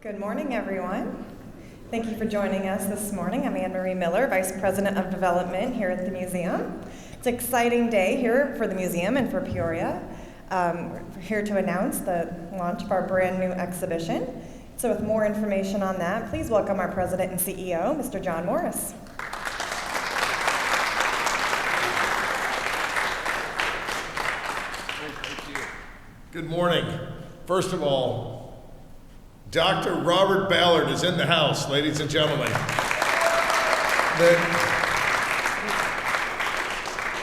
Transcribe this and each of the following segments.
Good morning, everyone. Thank you for joining us this morning. I'm Anne Marie Miller, Vice President of Development here at the museum. It's an exciting day here for the museum and for Peoria. We're here to announce the launch of our brand new exhibition. So with more information on that, please welcome our President and CEO, Mr. John Morris. Thank you. Good morning. First of all, Dr. Robert Ballard is in the house, ladies and gentlemen.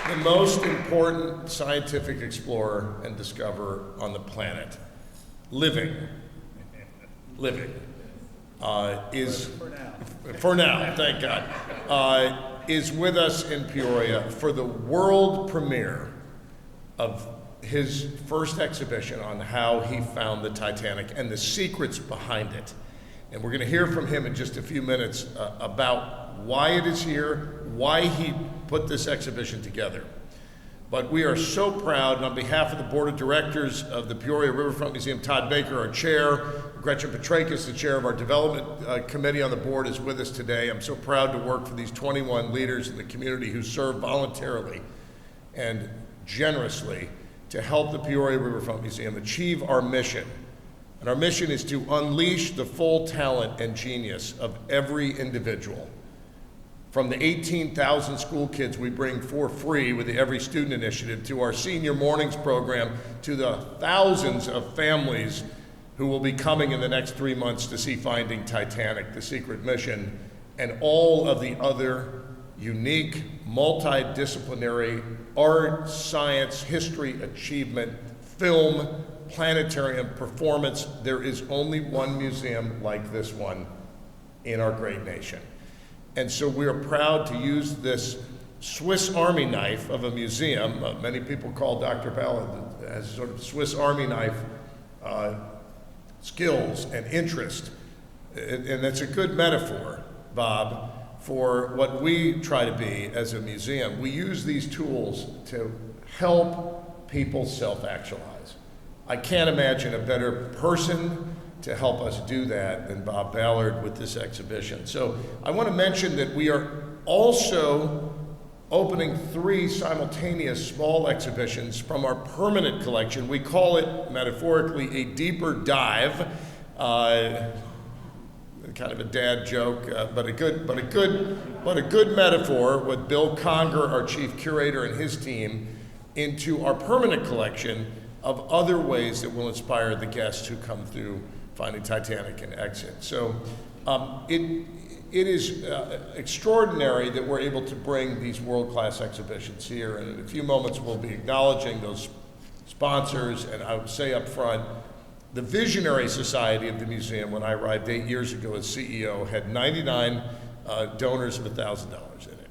The most important scientific explorer and discoverer on the planet, living, is, for now, thank God, is with us in Peoria for the world premiere of his first exhibition on how he found the Titanic and the secrets behind it. And we're going to hear from him in just a few minutes about why it is here, why he put this exhibition together. But we are so proud, and on behalf of the board of directors of the Peoria Riverfront Museum, Todd Baker, our chair, Gretchen Petrakis, the chair of our development committee on the board, is with us today. I'm so proud to work for these 21 leaders in the community who serve voluntarily and generously to help the Peoria Riverfront Museum achieve our mission. And our mission is to unleash the full talent and genius of every individual. From the 18,000 school kids we bring for free with the Every Student Initiative, to our Senior Mornings program, to the thousands of families who will be coming in the next 3 months to see Finding Titanic, the secret mission, and all of the other unique, multidisciplinary art, science, history, achievement, film, planetarium, performance. There is only one museum like this one in our great nation. And so we are proud to use this Swiss Army knife of a museum. Many people call Dr. Ballard as sort of Swiss Army knife skills and interest. And that's a good metaphor, Bob, for what we try to be as a museum. We use these tools to help people self-actualize. I can't imagine a better person to help us do that than Bob Ballard with this exhibition. So I want to mention that we are also opening 3 simultaneous small exhibitions from our permanent collection. We call it, metaphorically, a deeper dive. Kind of a dad joke, but a good metaphor with Bill Conger, our chief curator, and his team, into our permanent collection of other ways that will inspire the guests who come through Finding Titanic and exit. So it is extraordinary that we're able to bring these world-class exhibitions here, and in a few moments we'll be acknowledging those sponsors. And I would say up front, the Visionary Society of the museum, when I arrived 8 years ago as CEO, had 99 donors of $1,000 in it.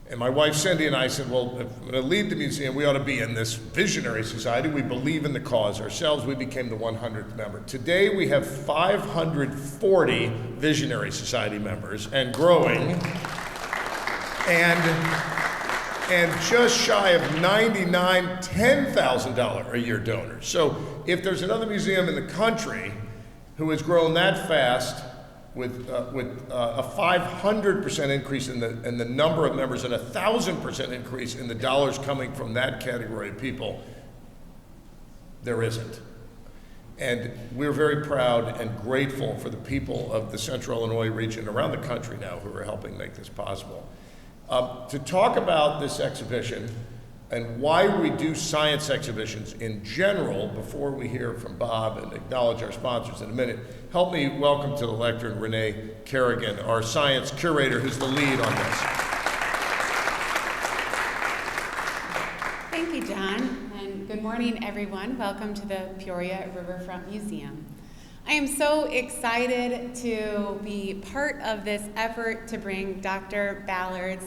And my wife Cindy and I said, well, if we're going to lead the museum, we ought to be in this Visionary Society. We believe in the cause ourselves. We became the 100th member. Today we have 540 Visionary Society members and growing. And just shy of 99 $10,000 a year donors. So if there's another museum in the country who has grown that fast with a 500% increase in the number of members and a 1,000% increase in the dollars coming from that category of people, there isn't. And we're very proud and grateful for the people of the Central Illinois region around the country now who are helping make this possible. To talk about this exhibition and why we do science exhibitions in general, before we hear from Bob and acknowledge our sponsors in a minute, help me welcome to the lectern Renee Kerrigan, our science curator, who's the lead on this. Thank you, John, and good morning, everyone. Welcome to the Peoria Riverfront Museum. I am so excited to be part of this effort to bring Dr. Ballard's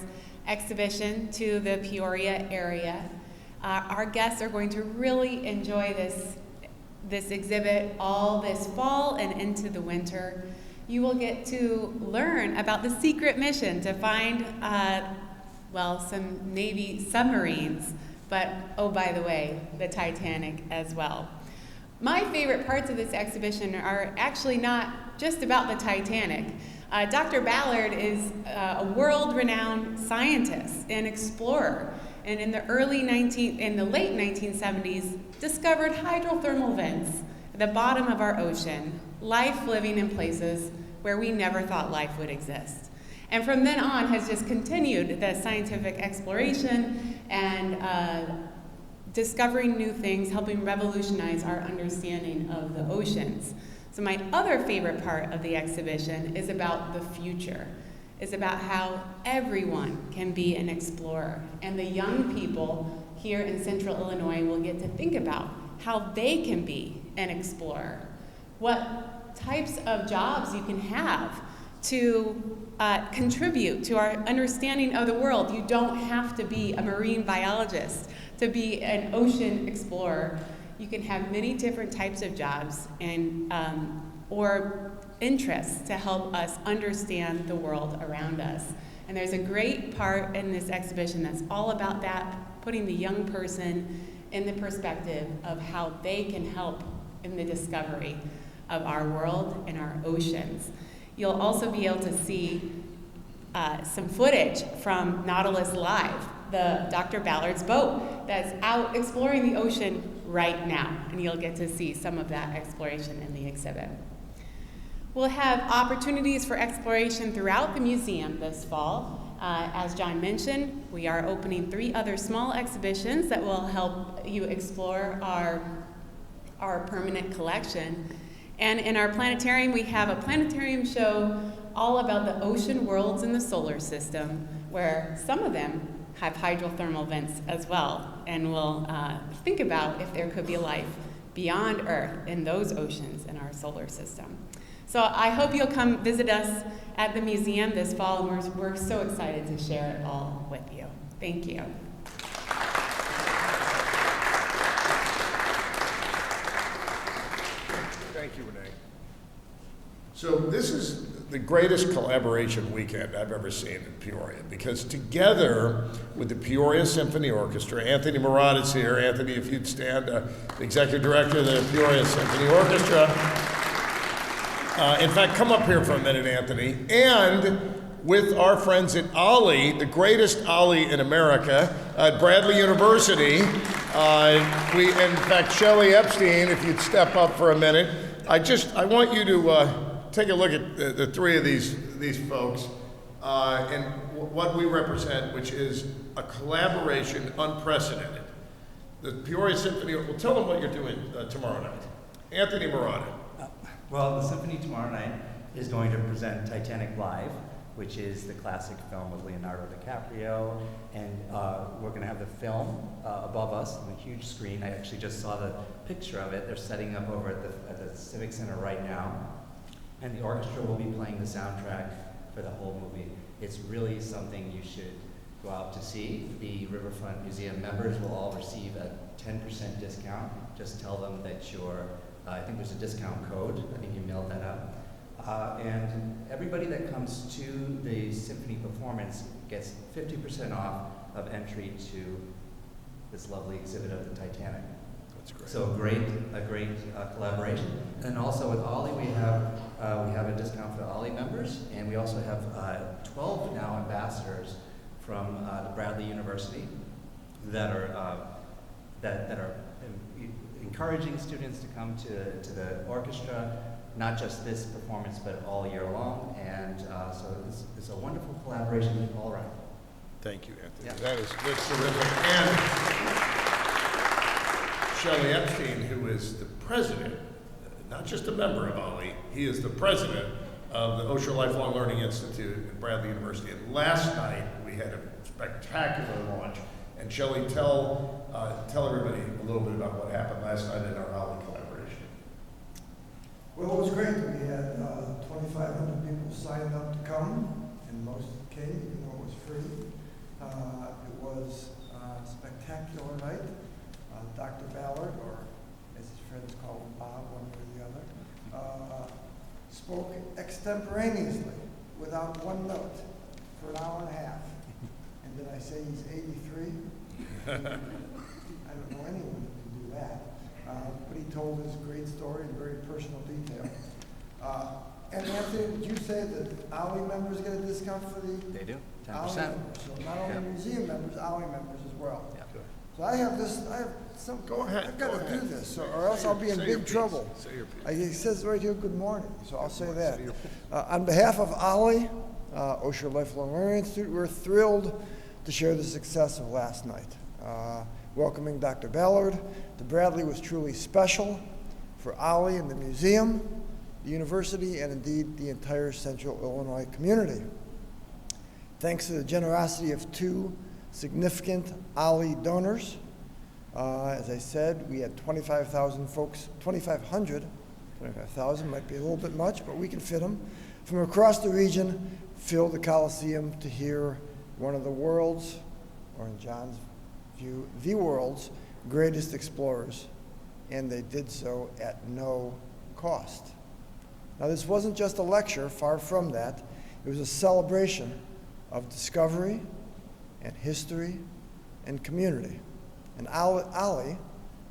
exhibition to the Peoria area. Our guests are going to really enjoy this exhibit all this fall and into the winter. You will get to learn about the secret mission to find, some Navy submarines, but oh, by the way, the Titanic as well. My favorite parts of this exhibition are actually not just about the Titanic. Dr. Ballard is a world-renowned scientist and explorer, and in the late 1970s, discovered hydrothermal vents at the bottom of our ocean, life living in places where we never thought life would exist. And from then on has just continued the scientific exploration and discovering new things, helping revolutionize our understanding of the oceans. So my other favorite part of the exhibition is about the future. It's about how everyone can be an explorer. And the young people here in Central Illinois will get to think about how they can be an explorer. What types of jobs you can have to contribute to our understanding of the world. You don't have to be a marine biologist to be an ocean explorer. You can have many different types of jobs and or interests to help us understand the world around us. And there's a great part in this exhibition that's all about that, putting the young person in the perspective of how they can help in the discovery of our world and our oceans. You'll also be able to see some footage from Nautilus Live, Dr. Ballard's boat that's out exploring the ocean right now, and you'll get to see some of that exploration in the exhibit. We'll have opportunities for exploration throughout the museum this fall. As John mentioned, we are opening 3 other small exhibitions that will help you explore our permanent collection. And in our planetarium, we have a planetarium show all about the ocean worlds in the solar system, where some of them have hydrothermal vents as well. And we'll think about if there could be life beyond Earth in those oceans in our solar system. So I hope you'll come visit us at the museum this fall, and we're so excited to share it all with you. Thank you. Thank you, Renee. So this is the greatest collaboration weekend I've ever seen in Peoria, because together with the Peoria Symphony Orchestra, Anthony Murat is here. Anthony, if you'd stand, the Executive Director of the Peoria Symphony Orchestra. In fact, come up here for a minute, Anthony. And with our friends at OLLI, the greatest OLLI in America, at Bradley University. In fact, Shelley Epstein, if you'd step up for a minute. I want you to take a look at the 3 of these folks and what we represent, which is a collaboration unprecedented. The Peoria Symphony, well, tell them what you're doing tomorrow night. Anthony Murat. Well, the symphony tomorrow night is going to present Titanic Live, which is the classic film with Leonardo DiCaprio, and we're going to have the film above us on a huge screen. I actually just saw the picture of it. They're setting up over at the Civic Center right now, and the orchestra will be playing the soundtrack for the whole movie. It's really something you should go out to see. The Riverfront Museum members will all receive a 10% discount. Just tell them that you're, I think there's a discount code. I think you mailed that out. And everybody that comes to the symphony performance gets 50% off of entry to this lovely exhibit of the Titanic. That's great. So a great collaboration. And also with OLLI, we have a discount for the OLLI members, and we also have 12 now ambassadors from the Bradley University that are encouraging students to come to the orchestra, not just this performance, but all year long. And so it's a wonderful collaboration all around. Thank you, Anthony. Yeah. That's terrific. And Shelley Epstein, who is the president, not just a member of OLLI, he is the president of the Osher Lifelong Learning Institute at Bradley University. And last night we had a spectacular launch. And Shelley, tell everybody a little bit about what happened last night in our OLLI collaboration. Well, it was great. We had 2,500 people signed up to come, and most came, even though it was free. It was a spectacular night. Dr. Ballard, or as his friends call him, Bob, one way or the other, spoke extemporaneously without one note for an hour and a half. And did I say he's 83? I don't know anyone who can do that. But he told his great story in very personal detail. And Anthony, did you say that OWI members get a discount for the They do, OWI 10%. members? So not only Yeah. museum members, OWI members as well. Yeah. So I have some. Go ahead, I've go got to ahead. do this, or else I'll be in Say your big piece. trouble. Say your piece. It says right here, good morning, so I'll say that. On behalf of OWI, Osher Lifelong Learning Institute, we're thrilled to share the success of last night. Welcoming Dr. Ballard to Bradley was truly special for OWI and the museum, the university, and indeed the entire Central Illinois community. Thanks to the generosity of two significant OWI donors, as I said, we had 25,000 folks, 2,500, 25,000 might be a little bit much, but we can fit them, from across the region, fill the Coliseum to hear one of the world's, or in John's view, the world's greatest explorers, and they did so at no cost. Now, this wasn't just a lecture, far from that. It was a celebration of discovery and history and community. And OWI,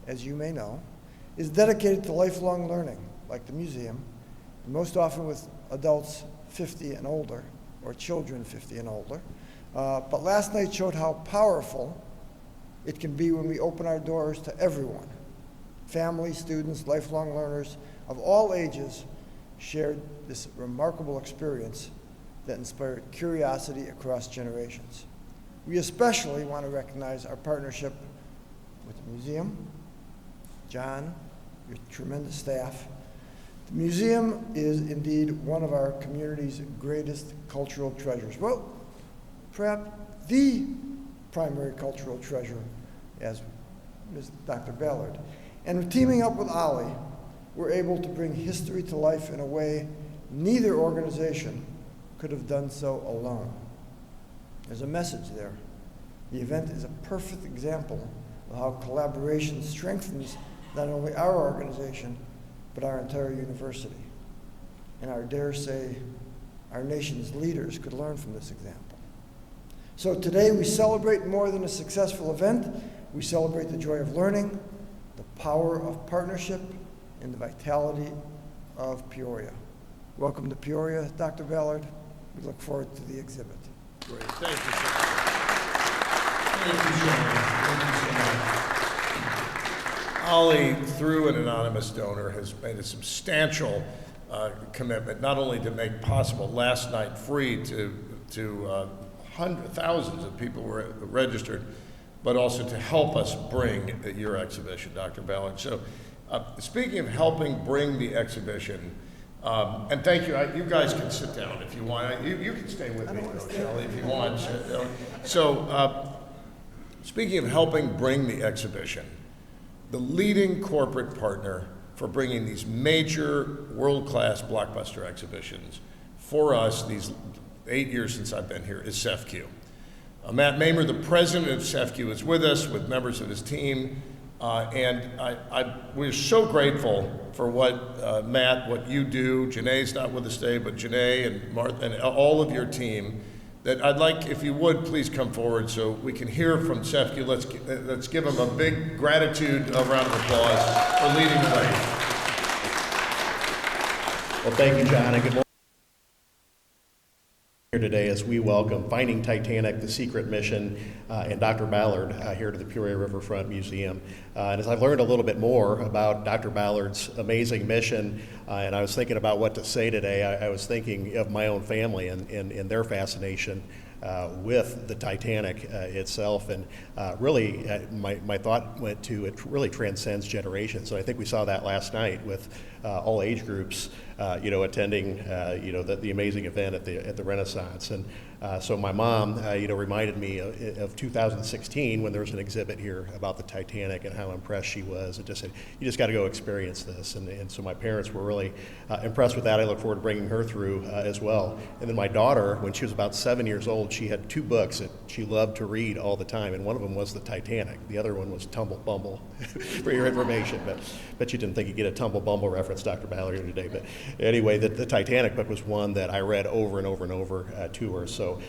as you may know, is dedicated to lifelong learning, like the museum, and most often with adults 50 and older, or children 50 and older. But last night showed how powerful it can be when we open our doors to everyone. Families, students, lifelong learners of all ages shared this remarkable experience that inspired curiosity across generations. We especially want to recognize our partnership with the museum, John, your tremendous staff. The museum is indeed one of our community's greatest cultural treasures. Well, perhaps the primary cultural treasure, as Ms. Dr. Ballard. And teaming up with OWI, we're able to bring history to life in a way neither organization could have done so alone. There's a message there. The event is a perfect example of how collaboration strengthens not only our organization, but our entire university. And I dare say our nation's leaders could learn from this example. So today we celebrate more than a successful event. We celebrate the joy of learning, the power of partnership, and the vitality of Peoria. Welcome to Peoria, Dr. Ballard. We look forward to the exhibit. Great, thank you so much. Thank you so much. Ollie, through an anonymous donor, has made a substantial commitment, not only to make possible last night free to thousands of people were registered, but also to help us bring your exhibition, Dr. Ballard. So speaking of helping bring the exhibition, and thank you, you guys can sit down if you want. You can stay with me, though, Shelley, if you want. So speaking of helping bring the exhibition, the leading corporate partner for bringing these major world-class blockbuster exhibitions for us these 8 years since I've been here is CEFCU. Matt Mamer, the president of CEFCU, is with us with members of his team, and we're so grateful for what Matt, what you do. Janae's not with us today, but Janae and Martha and all of your team, that I'd like, if you would, please come forward so we can hear from CEFCU. Let's give them a big gratitude, a round of applause for leading the way. Well, thank you, John, and good morning. Here today as we welcome Finding Titanic, The Secret Mission, and Dr. Ballard here to the Peoria Riverfront Museum. And as I've learned a little bit more about Dr. Ballard's amazing mission, and I was thinking about what to say today, I was thinking of my own family and their fascination with the Titanic itself, and really my thought went to it really transcends generations. So I think we saw that last night with all age groups, attending, the amazing event at the Renaissance. And so my mom, reminded me of 2016 when there was an exhibit here about the Titanic and how impressed she was. It just said, you just got to go experience this. And so my parents were really impressed with that. I look forward to bringing her through as well. And then my daughter, when she was about 7 years old, she had 2 books that she loved to read all the time. And one of them was the Titanic. The other one was Tumble Bumble, for your information. But you didn't think you'd get a Tumble Bumble reference, Dr. Ballard, here today. anyway, the Titanic book was one that I read over and over and over to her. So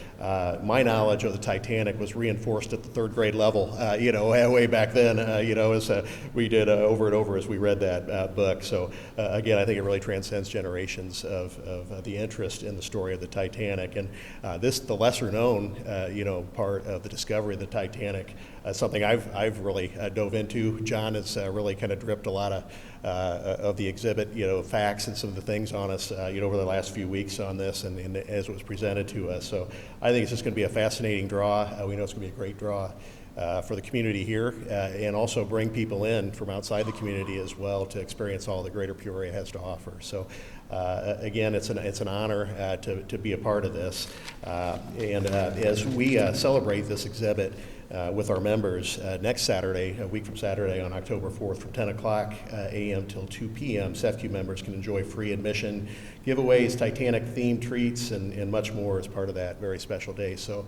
my knowledge of the Titanic was reinforced at the third grade level, way back then, as we did over and over as we read that book. So again, I think it really transcends generations of the interest in the story of the Titanic. And the lesser known, part of the discovery of the Titanic, something I've really dove into. John has really kind of dripped a lot of the exhibit, facts and some of the things on us, over the last few weeks on this and as it was presented to us. So I think it's just going to be a fascinating draw. We know it's going to be a great draw for the community here and also bring people in from outside the community as well to experience all the Greater Peoria has to offer. So again, it's an honor to be a part of this. And as we celebrate this exhibit with our members next Saturday, a week from Saturday on October 4th from 10 o'clock a.m. till 2 p.m., CEFCU members can enjoy free admission, giveaways, Titanic-themed treats, and much more as part of that very special day. So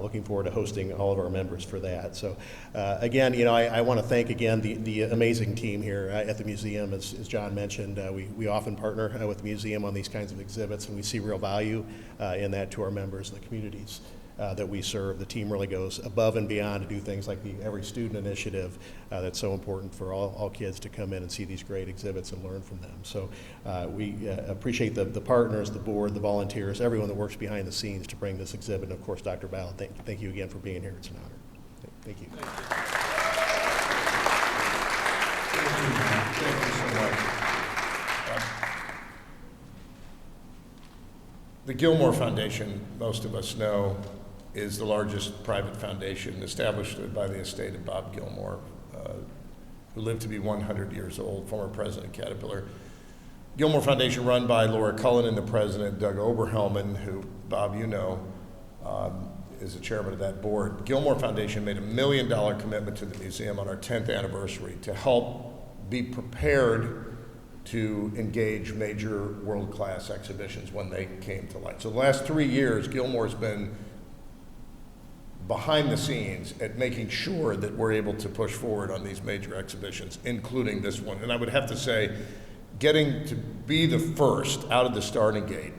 looking forward to hosting all of our members for that. So again, I want to thank again the amazing team here at the museum. As John mentioned, we often partner with the museum on these kinds of exhibits, and we see real value in that to our members and the communities that we serve. The team really goes above and beyond to do things like the Every Student Initiative that's so important for all kids to come in and see these great exhibits and learn from them. So we appreciate the partners, the board, the volunteers, everyone that works behind the scenes to bring this exhibit. And of course, Dr. Ballard, thank you again for being here. It's an honor. Thank you. Thank you so much. The Gilmore Foundation, most of us know, is the largest private foundation established by the estate of Bob Gilmore, who lived to be 100 years old, former president of Caterpillar. Gilmore Foundation run by Laura Cullen and the president, Doug Oberhelman, who, Bob, is the chairman of that board. Gilmore Foundation made $1 million commitment to the museum on our 10th anniversary to help be prepared to engage major world-class exhibitions when they came to light. So the last 3 years, Gilmore's been behind the scenes at making sure that we're able to push forward on these major exhibitions, including this one. And I would have to say, getting to be the first out of the starting gate,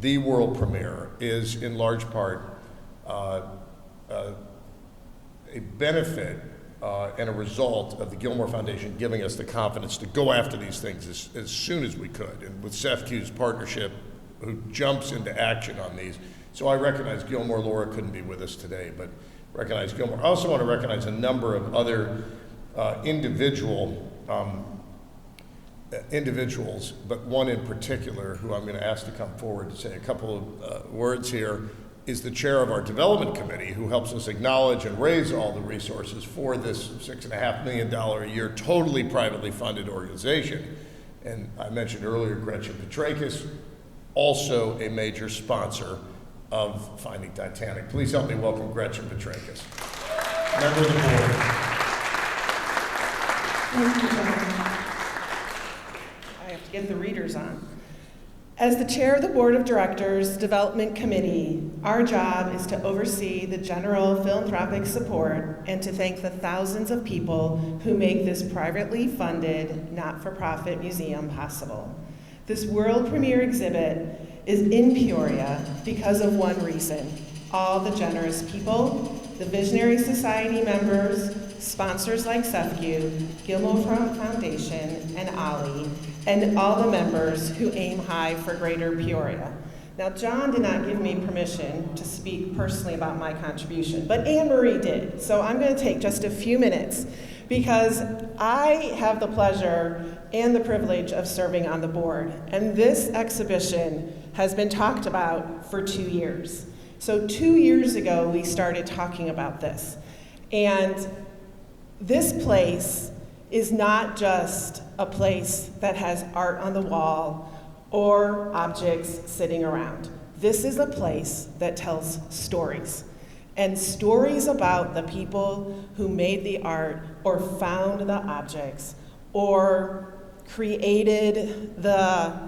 the world premiere, is in large part a benefit and a result of the Gilmore Foundation giving us the confidence to go after these things as soon as we could. And with CEFCU's partnership, who jumps into action on these. So I recognize Gilmore. Laura couldn't be with us today, but recognize Gilmore. I also want to recognize a number of other individuals, but one in particular who I'm going to ask to come forward to say a couple of words here is the chair of our development committee, who helps us acknowledge and raise all the resources for this $6.5 million a year totally privately funded organization. And I mentioned earlier Gretchen Petrakis, also a major sponsor of Finding Titanic. Please help me welcome Gretchen Petrakis, member of the board. Thank you, John. I have to get the readers on. As the chair of the Board of Directors Development Committee, our job is to oversee the general philanthropic support and to thank the thousands of people who make this privately funded, not-for-profit museum possible. This world premiere exhibit is in Peoria because of one reason: all the generous people, the Visionary Society members, sponsors like CEFCU, Gilmore Foundation, and OLLI, and all the members who aim high for Greater Peoria. Now, John did not give me permission to speak personally about my contribution, but Anne Marie did. So I'm going to take just a few minutes because I have the pleasure and the privilege of serving on the board. And this exhibition has been talked about for 2 years. So 2 years ago, we started talking about this. And this place is not just a place that has art on the wall or objects sitting around. This is a place that tells stories, and stories about the people who made the art or found the objects or created the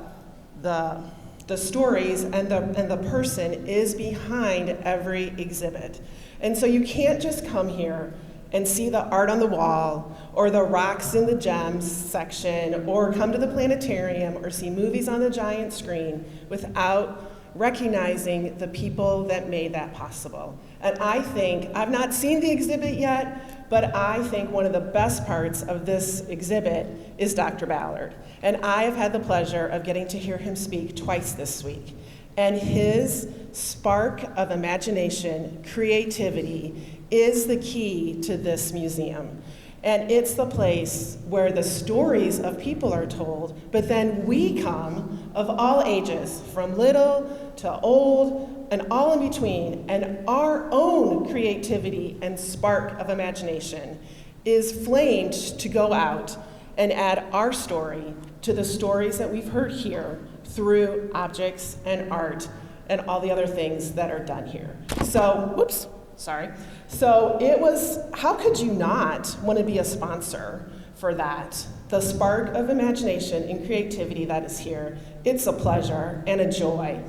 stories, and the person is behind every exhibit. And so you can't just come here and see the art on the wall, or the rocks in the gems section, or come to the planetarium, or see movies on the giant screen without recognizing the people that made that possible. And I think, I've not seen the exhibit yet, but I think one of the best parts of this exhibit is Dr. Ballard. And I have had the pleasure of getting to hear him speak twice this week. And his spark of imagination, creativity, is the key to this museum. And it's the place where the stories of people are told, but then we come of all ages, from little to old and all in between, and our own creativity and spark of imagination is flamed to go out and add our story to the stories that we've heard here through objects and art and all the other things that are done here. So, whoops, sorry. So it was, how could you not want to be a sponsor for that? The spark of imagination and creativity that is here. It's a pleasure and a joy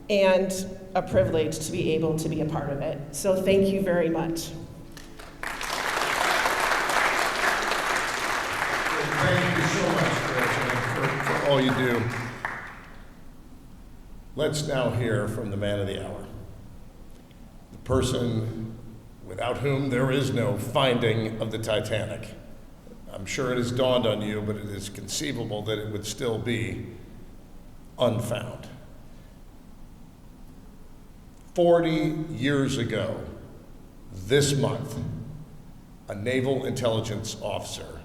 and a privilege to be able to be a part of it. So thank you very much. Thank you so much, Gretchen, for all you do. Let's now hear from the man of the hour, the person without whom there is no finding of the Titanic. I'm sure it has dawned on you, but it is conceivable that it would still be unfound. 40 years ago, this month, a naval intelligence officer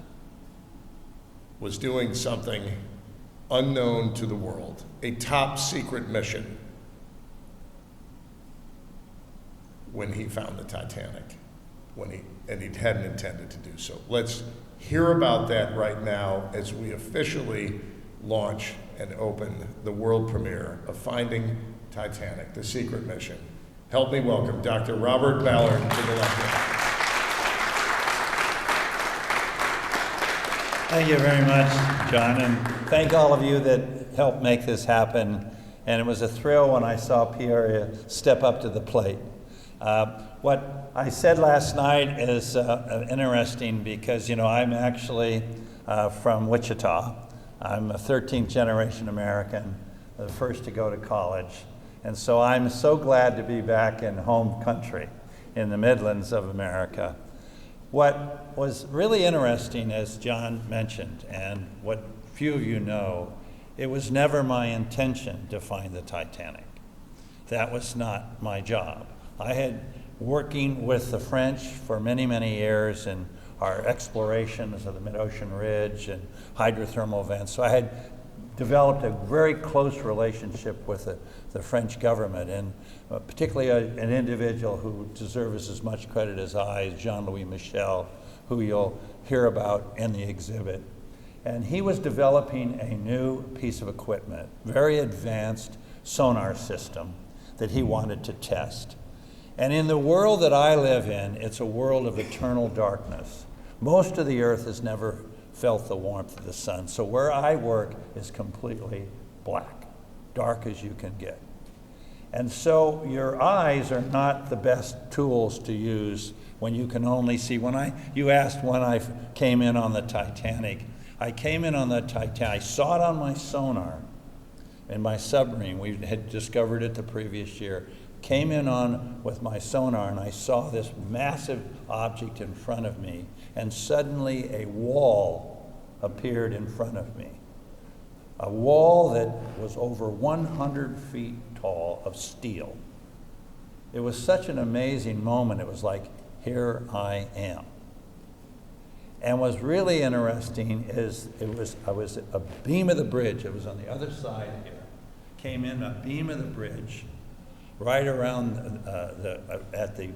was doing something unknown to the world, a top secret mission, when he found the Titanic, and he hadn't intended to do so. Let's hear about that right now as we officially launch and open the world premiere of Finding Titanic, the Secret Mission. Help me welcome Dr. Robert Ballard to the lectern. Thank you very much, John, and thank all of you that helped make this happen. And it was a thrill when I saw Peoria step up to the plate. What I said last night is interesting because, you know, I'm actually from Wichita. I'm a 13th generation American, the first to go to college. And so I'm so glad to be back in home country in the Midlands of America. What was really interesting, as John mentioned, and what few of you know, it was never my intention to find the Titanic. That was not my job. I had working with the French for many, many years in our explorations of the mid-ocean ridge and hydrothermal vents. So I had developed a very close relationship with the French government, and particularly an individual who deserves as much credit as I, Jean-Louis Michel, who you'll hear about in the exhibit. And he was developing a new piece of equipment, very advanced sonar system that he wanted to test. And in the world that I live in, it's a world of eternal darkness. Most of the earth has never felt the warmth of the sun. So where I work is completely black, dark as you can get. And so your eyes are not the best tools to use when you can only see. You asked when I came in on the Titanic. I came in on the Titanic. I saw it on my sonar in my submarine. We had discovered it the previous year. Came in on with my sonar, and I saw this massive object in front of me, and suddenly a wall appeared in front of me. A wall that was over 100 feet tall of steel. It was such an amazing moment. It was like, here I am. And what's really interesting is I was at a beam of the bridge. It was on the other side here. Came in a beam of the bridge, right around at the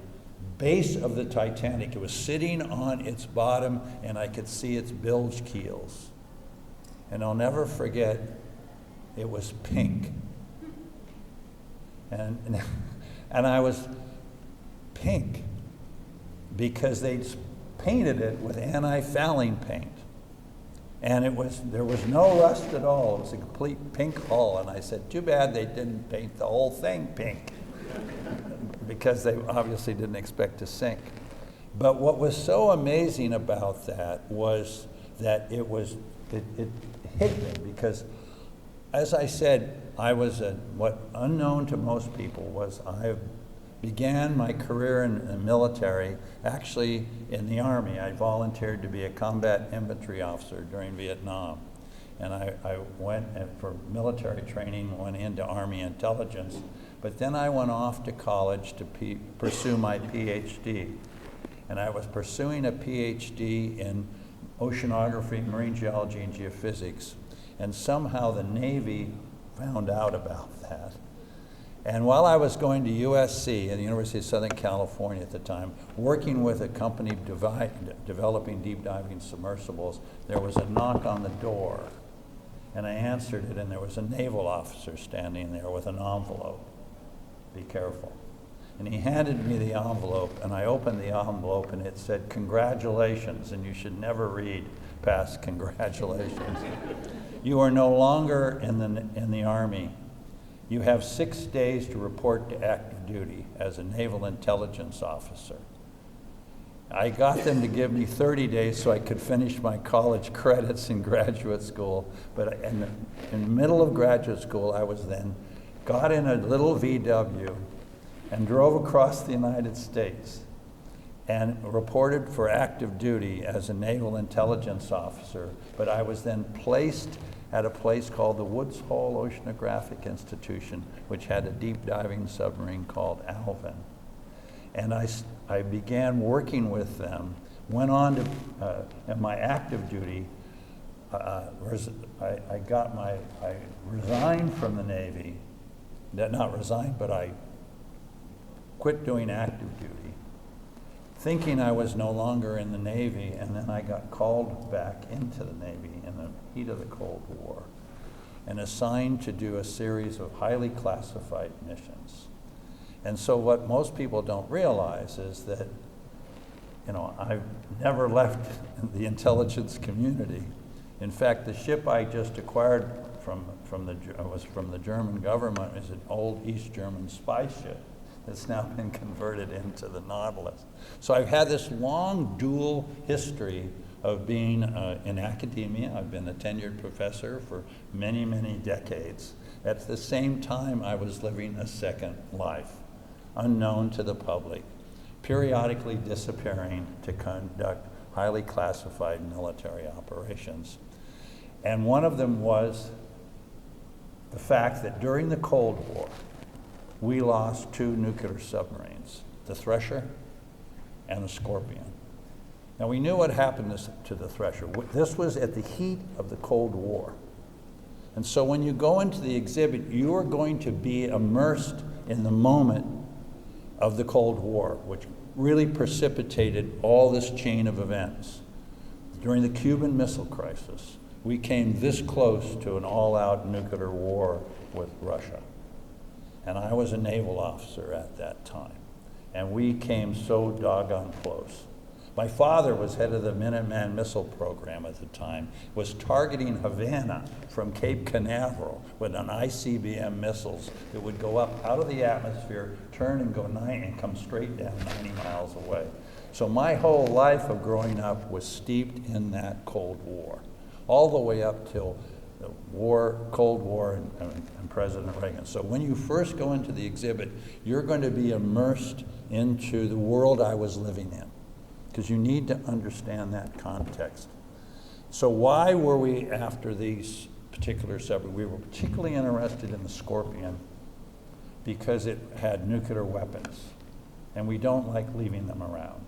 base of the Titanic. It was sitting on its bottom, and I could see its bilge keels. And I'll never forget, it was pink. And I was pink because they'd painted it with anti-fouling paint. And there was no rust at all. It was a complete pink hull. And I said, too bad they didn't paint the whole thing pink, because they obviously didn't expect to sink. But what was so amazing about that was that it hit me, because as I said, I was what unknown to most people was I began my career in the military, actually in the Army. I volunteered to be a combat infantry officer during Vietnam. And I went for military training, went into Army intelligence, but then I went off to college to pursue my PhD. And I was pursuing a PhD in oceanography, marine geology, and geophysics. And somehow the Navy found out about that. And while I was going to USC, at the University of Southern California at the time, working with a company developing deep diving submersibles, there was a knock on the door. And I answered it, and there was a naval officer standing there with an envelope. Be careful. And he handed me the envelope, and I opened the envelope, and it said, "Congratulations," and you should never read past congratulations. You are no longer in the Army. You have 6 days to report to active duty as a naval intelligence officer. I got them to give me 30 days so I could finish my college credits in graduate school. But in the middle of graduate school, I got in a little VW and drove across the United States and reported for active duty as a naval intelligence officer. But I was then placed at a place called the Woods Hole Oceanographic Institution, which had a deep diving submarine called Alvin. And I began working with them, went on to, in my active duty, I resigned from the Navy, not resigned, but I quit doing active duty, thinking I was no longer in the Navy, and then I got called back into the Navy in the heat of the Cold War and assigned to do a series of highly classified missions. And so what most people don't realize is that, I've never left the intelligence community. In fact, the ship I just acquired from the German government is an old East German spy ship that's now been converted into the Nautilus. So I've had this long dual history of being in academia. I've been a tenured professor for many, many decades. At the same time, I was living a second life, unknown to the public, periodically disappearing to conduct highly classified military operations. And one of them was the fact that during the Cold War, we lost 2 nuclear submarines, the Thresher and the Scorpion. Now, we knew what happened to the Thresher. This was at the heat of the Cold War. And so when you go into the exhibit, you are going to be immersed in the moment of the Cold War, which really precipitated all this chain of events. During the Cuban Missile Crisis, we came this close to an all-out nuclear war with Russia. And I was a naval officer at that time. And we came so doggone close. My father was head of the Minuteman missile program at the time, was targeting Havana from Cape Canaveral with an ICBM missiles that would go up out of the atmosphere, turn and go 9 and come straight down 90 miles away. So my whole life of growing up was steeped in that Cold War, all the way up till the Cold War and President Reagan. So when you first go into the exhibit, you're going to be immersed into the world I was living in, because you need to understand that context. So why were we after these particular submarines? We were particularly interested in the Scorpion because it had nuclear weapons, and we don't like leaving them around.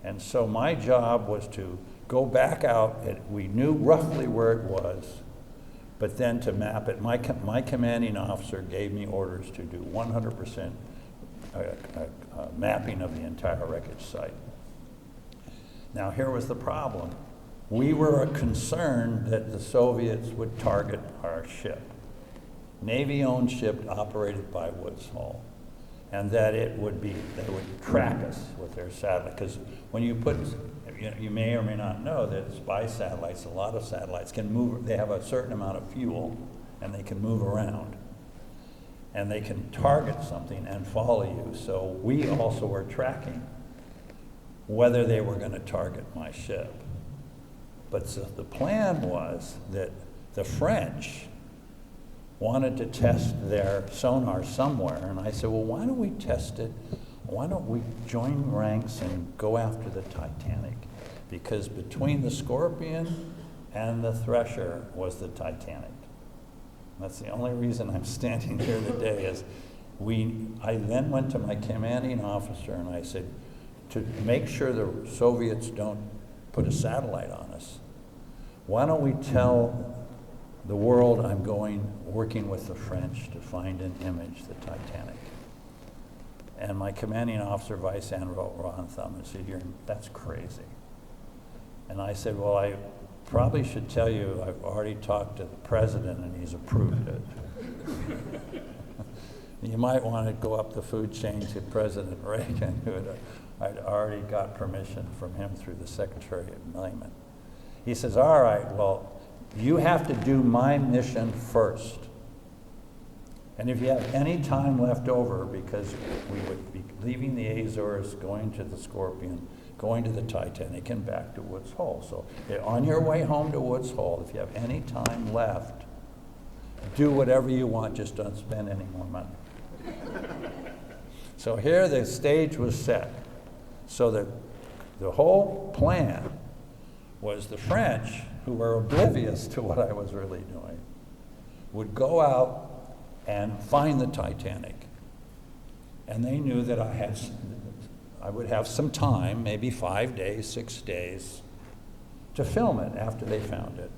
And so my job was to go back out. We knew roughly where it was, but then to map it. My commanding officer gave me orders to do 100% mapping of the entire wreckage site. Now, here was the problem. We were concerned that the Soviets would target our ship, Navy-owned ship operated by Woods Hole, and that they would track us with their satellite. Because when you put, you may or may not know that spy satellites, a lot of satellites can move, they have a certain amount of fuel, and they can move around. And they can target something and follow you. So we also were tracking whether they were going to target my ship. But so the plan was that the French wanted to test their sonar somewhere, and I said, well, why don't we test it? Why don't we join ranks and go after the Titanic? Because between the Scorpion and the Thresher was the Titanic. That's the only reason I'm standing here today is I then went to my commanding officer and I said, to make sure the Soviets don't put a satellite on us, why don't we tell the world I'm working with the French to find and image the Titanic? And my commanding officer, Vice Admiral Ron Thumb, said, that's crazy. And I said, well, I probably should tell you I've already talked to the president and he's approved it. You might want to go up the food chain to President Reagan, who I'd already got permission from him through the Secretary of Military. He says, all right, well, you have to do my mission first. And if you have any time left over, because we would be leaving the Azores, going to the Scorpion, going to the Titanic, and back to Woods Hole. So on your way home to Woods Hole, if you have any time left, do whatever you want, just don't spend any more money. So here the stage was set. So the whole plan was the French, who were oblivious to what I was really doing, would go out and find the Titanic. And they knew that I would have some time, maybe 5 days, 6 days, to film it after they found it.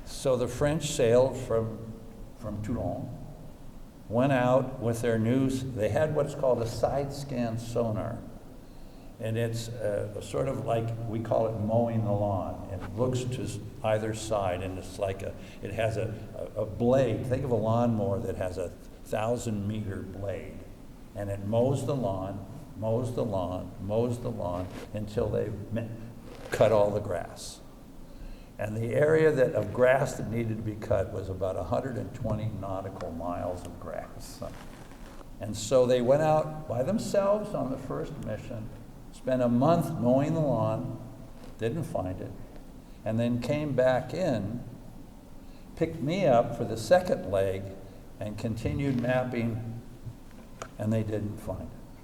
So the French sailed from Toulon, went out with their news. They had what's called a side scan sonar. And it's sort of like, we call it mowing the lawn. It looks to either side, and it's like it has a blade. Think of a lawnmower that has a 1,000-meter blade. And it mows the lawn, mows the lawn, mows the lawn, until they've cut all the grass. And the area of grass that needed to be cut was about 120 nautical miles of grass. And so they went out by themselves on the first mission, spent a month mowing the lawn, didn't find it, and then came back in, picked me up for the second leg, and continued mapping, and they didn't find it.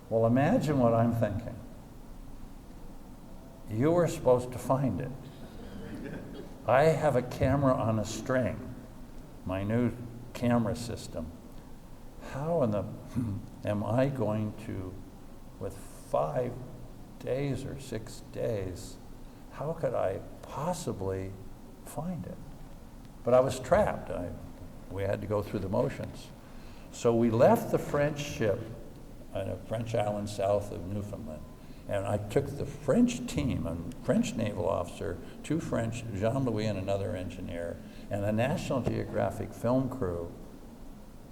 Well, imagine what I'm thinking. You were supposed to find it. I have a camera on a string, my new camera system. How in the am I going to, with 5 days or 6 days, how could I possibly find it? But I was trapped. We had to go through the motions. So we left the French ship on a French island south of Newfoundland. And I took the French team, a French naval officer, 2 French, Jean-Louis and another engineer, and a National Geographic film crew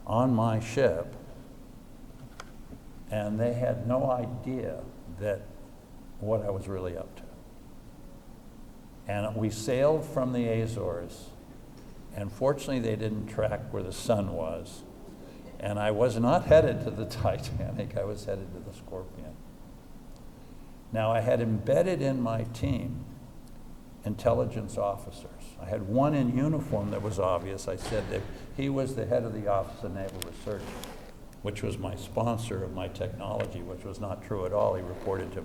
on my ship. And they had no idea what I was really up to. And we sailed from the Azores, and fortunately they didn't track where the sun was. And I was not headed to the Titanic, I was headed to the Scorpion. Now, I had embedded in my team intelligence officers. I had one in uniform that was obvious. I said that he was the head of the Office of Naval Research, which was my sponsor of my technology, which was not true at all. He reported to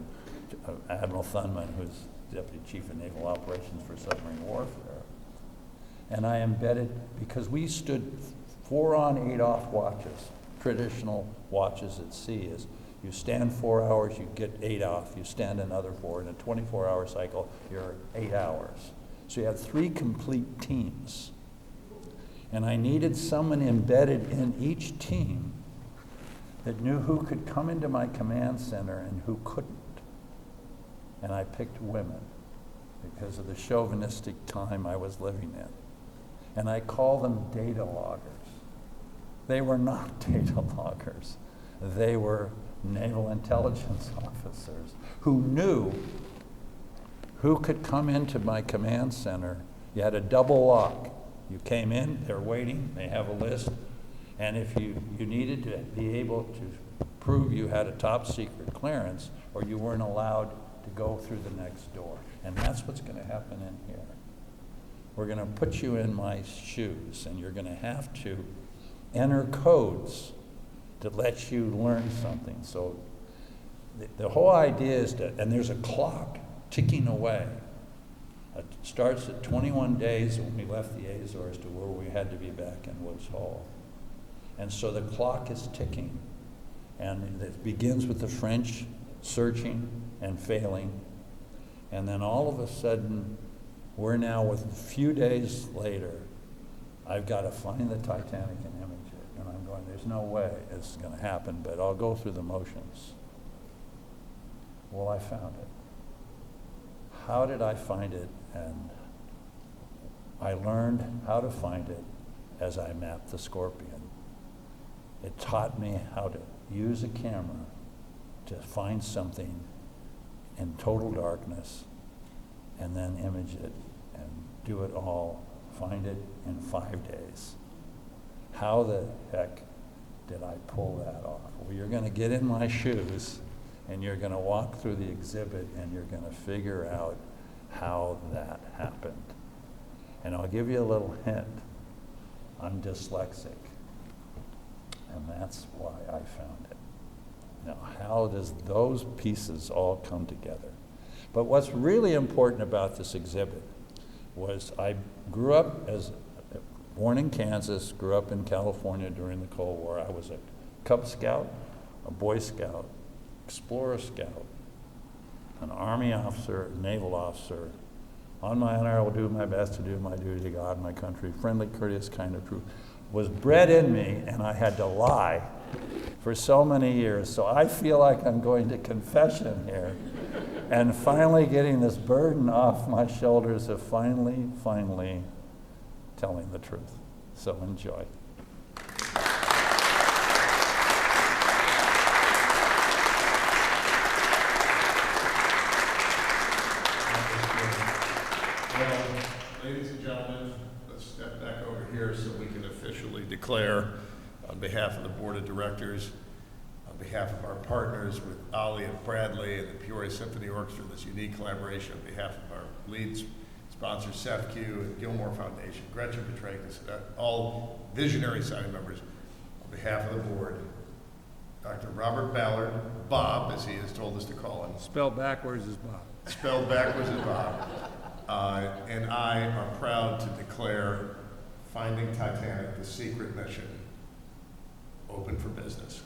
Admiral Thunman, who's Deputy Chief of Naval Operations for Submarine Warfare. And I embedded, because we stood 4 on, 8 off watches. Traditional watches at sea is you stand 4 hours, you get 8 off, you stand another 4. In a 24-hour cycle, you're 8 hours. So you have 3 complete teams. And I needed someone embedded in each team that knew who could come into my command center and who couldn't. And I picked women because of the chauvinistic time I was living in. And I call them data loggers. They were not data loggers. They were naval intelligence officers who knew who could come into my command center. You had a double lock. You came in, they're waiting, they have a list, and if you needed to be able to prove you had a top secret clearance or you weren't allowed to go through the next door. And that's what's going to happen in here. We're going to put you in my shoes, and you're going to have to enter codes to let you learn something. So the whole idea is to, and there's a clock ticking away. It starts at 21 days when we left the Azores to where we had to be back in Woods Hole. And so the clock is ticking. And it begins with the French searching and failing. And then all of a sudden, we're now with a few days later, I've got to find the Titanic and image it. And I'm going, there's no way it's going to happen, but I'll go through the motions. Well, I found it. How did I find it? And I learned how to find it as I mapped the Scorpion. It taught me how to use a camera to find something in total darkness and then image it and do it all, find it in 5 days. How the heck did I pull that off? Well, you're going to get in my shoes and you're going to walk through the exhibit and you're going to figure out how that happened. And I'll give you a little hint. I'm dyslexic. And that's why I found it. Now, how does those pieces all come together? But what's really important about this exhibit was I grew up born in Kansas, grew up in California during the Cold War. I was a Cub Scout, a Boy Scout, Explorer Scout, an Army officer, a naval officer. On my honor, I will do my best to do my duty to God and my country, friendly, courteous, kind of true. Was bred in me, and I had to lie for so many years. So I feel like I'm going to confession here and finally getting this burden off my shoulders of finally telling the truth. So enjoy. Well, ladies and gentlemen, let's step back over here so we can officially declare on behalf of the Board of Directors, on behalf of our partners with Ollie and Bradley and the Peoria Symphony Orchestra, this unique collaboration on behalf of our lead sponsors, CEFCU and Gilmore Foundation, Gretchen Petrakis, all visionary signing members. On behalf of the board, Dr. Robert Ballard, Bob, as he has told us to call him. Spelled backwards is Bob. Spelled backwards is Bob. And I are proud to declare Finding Titanic, the secret mission, open for business.